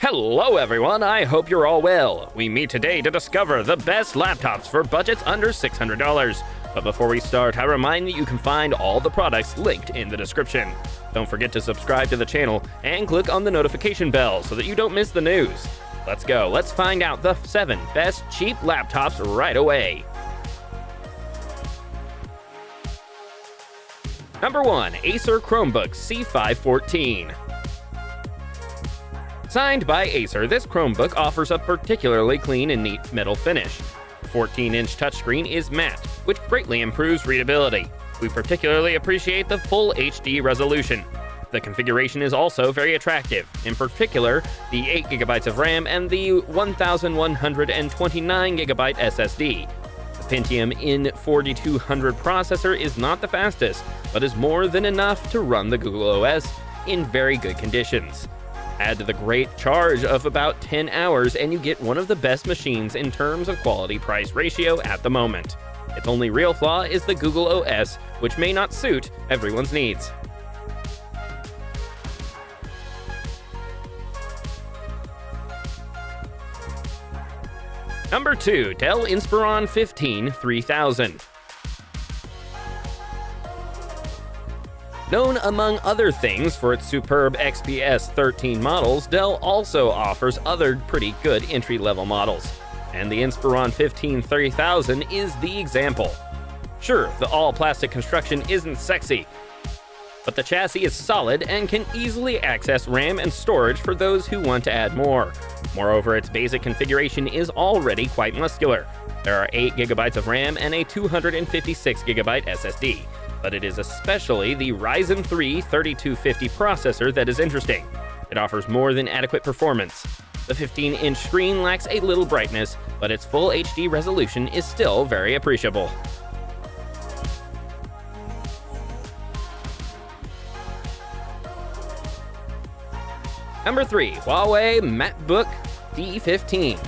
Hello everyone, I hope you're all well. We meet today to discover the best laptops for budgets under $600. But before we start, I remind you can find all the products linked in the description. Don't forget to subscribe to the channel and click on the notification bell so that you don't miss the news. Let's go, let's find out the 7 best cheap laptops right away. Number 1, Acer Chromebook C514. Designed by Acer, this Chromebook offers a particularly clean and neat metal finish. The 14-inch touchscreen is matte, which greatly improves readability. We particularly appreciate the full HD resolution. The configuration is also very attractive, in particular, the 8GB of RAM and the 1129GB SSD. The Pentium N4200 processor is not the fastest, but is more than enough to run the Google OS in very good conditions. Add to the great charge of about 10 hours and you get one of the best machines in terms of quality-price ratio at the moment. Its only real flaw is the Google OS, which may not suit everyone's needs. Number 2, Dell Inspiron 3000. Known among other things for its superb XPS 13 models, Dell also offers other pretty good entry-level models. And the Inspiron 3000 is the example. Sure, the all-plastic construction isn't sexy, but the chassis is solid and can easily access RAM and storage for those who want to add more. Moreover, its basic configuration is already quite muscular. There are 8GB of RAM and a 256GB SSD. But it is especially the Ryzen 3 3250 processor that is interesting. It offers more than adequate performance. The 15-inch screen lacks a little brightness, but its full HD resolution is still very appreciable. Number 3, Huawei MateBook D15.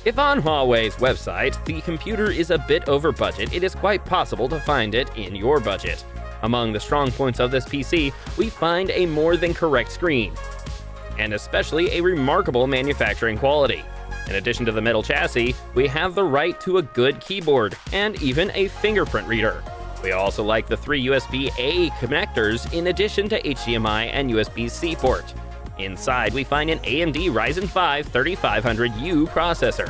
If on Huawei's website the computer is a bit over budget, it is quite possible to find it in your budget. Among the strong points of this PC, we find a more than correct screen, and especially a remarkable manufacturing quality. In addition to the metal chassis, we have the right to a good keyboard, and even a fingerprint reader. We also like the 3 USB-A connectors in addition to HDMI and USB-C port. Inside, we find an AMD Ryzen 5 3500U processor.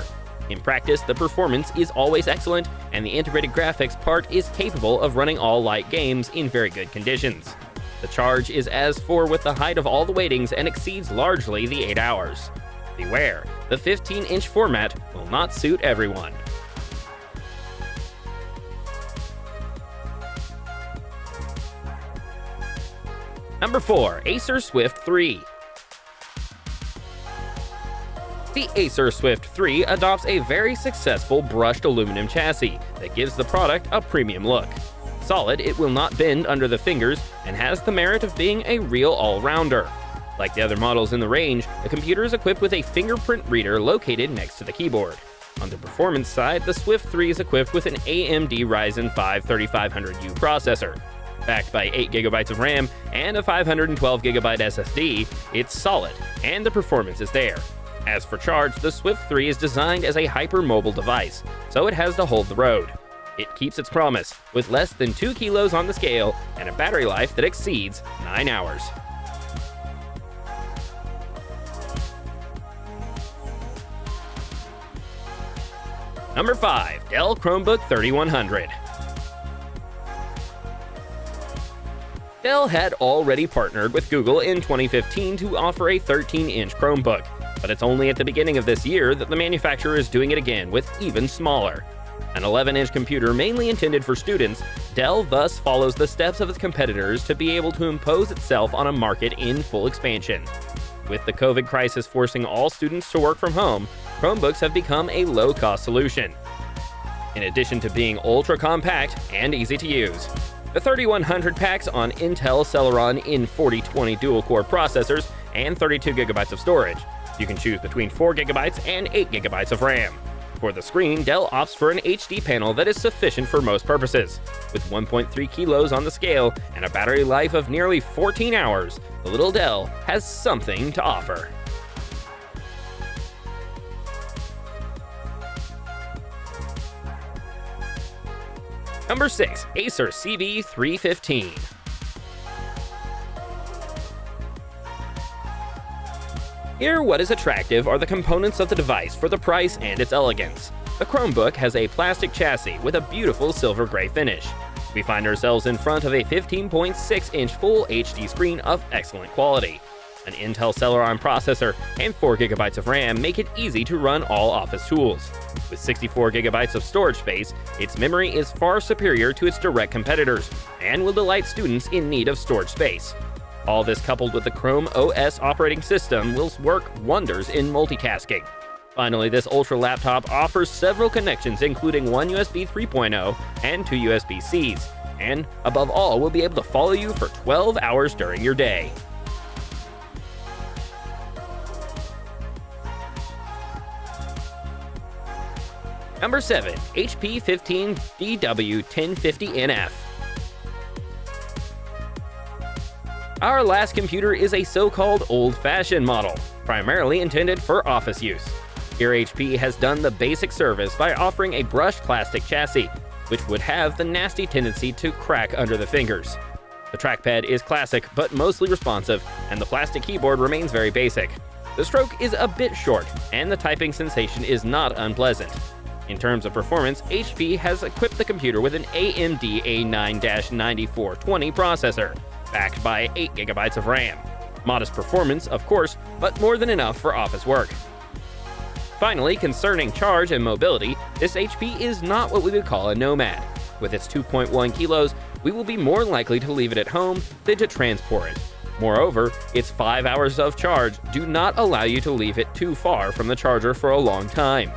In practice, the performance is always excellent, and the integrated graphics part is capable of running all light games in very good conditions. The charge is as for with the height of all the weightings and exceeds largely the 8 hours. Beware, the 15-inch format will not suit everyone. Number 4, Acer Swift 3. The Acer Swift 3 adopts a very successful brushed aluminum chassis that gives the product a premium look. Solid, it will not bend under the fingers and has the merit of being a real all-rounder. Like the other models in the range, the computer is equipped with a fingerprint reader located next to the keyboard. On the performance side, the Swift 3 is equipped with an AMD Ryzen 5 3500U processor. Backed by 8GB of RAM and a 512GB SSD, it's solid, and the performance is there. As for charge, the Swift 3 is designed as a hyper-mobile device, so it has to hold the road. It keeps its promise, with less than 2 kilos on the scale and a battery life that exceeds 9 hours. Number 5, Dell Chromebook 3100. Dell had already partnered with Google in 2015 to offer a 13-inch Chromebook, but it's only at the beginning of this year that the manufacturer is doing it again with even smaller. An 11-inch computer mainly intended for students, Dell thus follows the steps of its competitors to be able to impose itself on a market in full expansion. With the COVID crisis forcing all students to work from home, Chromebooks have become a low-cost solution, in addition to being ultra-compact and easy to use. The 3100 packs on Intel Celeron N4020 dual-core processors and 32GB of storage. You can choose between 4GB and 8GB of RAM. For the screen, Dell opts for an HD panel that is sufficient for most purposes. With 1.3 kilos on the scale and a battery life of nearly 14 hours, the little Dell has something to offer. Number 6. Acer CV315. Here, what is attractive are the components of the device for the price and its elegance. The Chromebook has a plastic chassis with a beautiful silver gray finish. We find ourselves in front of a 15.6-inch Full HD screen of excellent quality. An Intel Celeron processor and 4GB of RAM make it easy to run all office tools. With 64GB of storage space, its memory is far superior to its direct competitors and will delight students in need of storage space. All this coupled with the Chrome OS operating system will work wonders in multitasking. Finally, this Ultra laptop offers several connections including one USB 3.0 and two USB-Cs, and above all will be able to follow you for 12 hours during your day. Number 7. HP 15 DW1050NF. Our last computer is a so-called old-fashioned model, primarily intended for office use. Here HP has done the basic service by offering a brushed plastic chassis, which would have the nasty tendency to crack under the fingers. The trackpad is classic but mostly responsive, and the plastic keyboard remains very basic. The stroke is a bit short, and the typing sensation is not unpleasant. In terms of performance, HP has equipped the computer with an AMD A9-9420 processor, backed by 8GB of RAM. Modest performance, of course, but more than enough for office work. Finally, concerning charge and mobility, this HP is not what we would call a nomad. With its 2.1 kilos, we will be more likely to leave it at home than to transport it. Moreover, its 5 hours of charge do not allow you to leave it too far from the charger for a long time.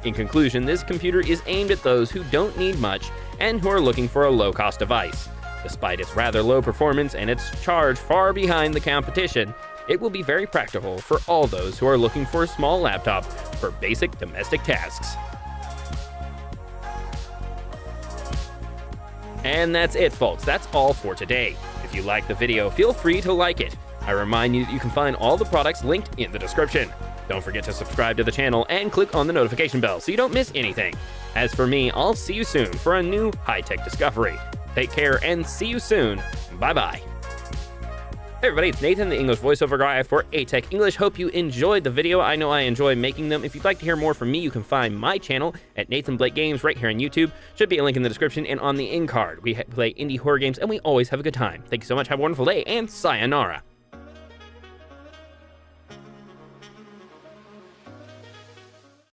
In conclusion, this computer is aimed at those who don't need much and who are looking for a low-cost device. Despite its rather low performance and its charge far behind the competition, it will be very practical for all those who are looking for a small laptop for basic domestic tasks. And that's it, folks. That's all for today. If you liked the video, feel free to like it. I remind you that you can find all the products linked in the description. Don't forget to subscribe to the channel and click on the notification bell so you don't miss anything. As for me, I'll see you soon for a new high-tech discovery. Take care and see you soon. Bye-bye. Hey everybody, it's Nathan, the English voiceover guy for aTech English. Hope you enjoyed the video. I know I enjoy making them. If you'd like to hear more from me, you can find my channel at Nathan Blake Games right here on YouTube. Should be a link in the description and on the in card. We play indie horror games and we always have a good time. Thank you so much. Have a wonderful day and sayonara.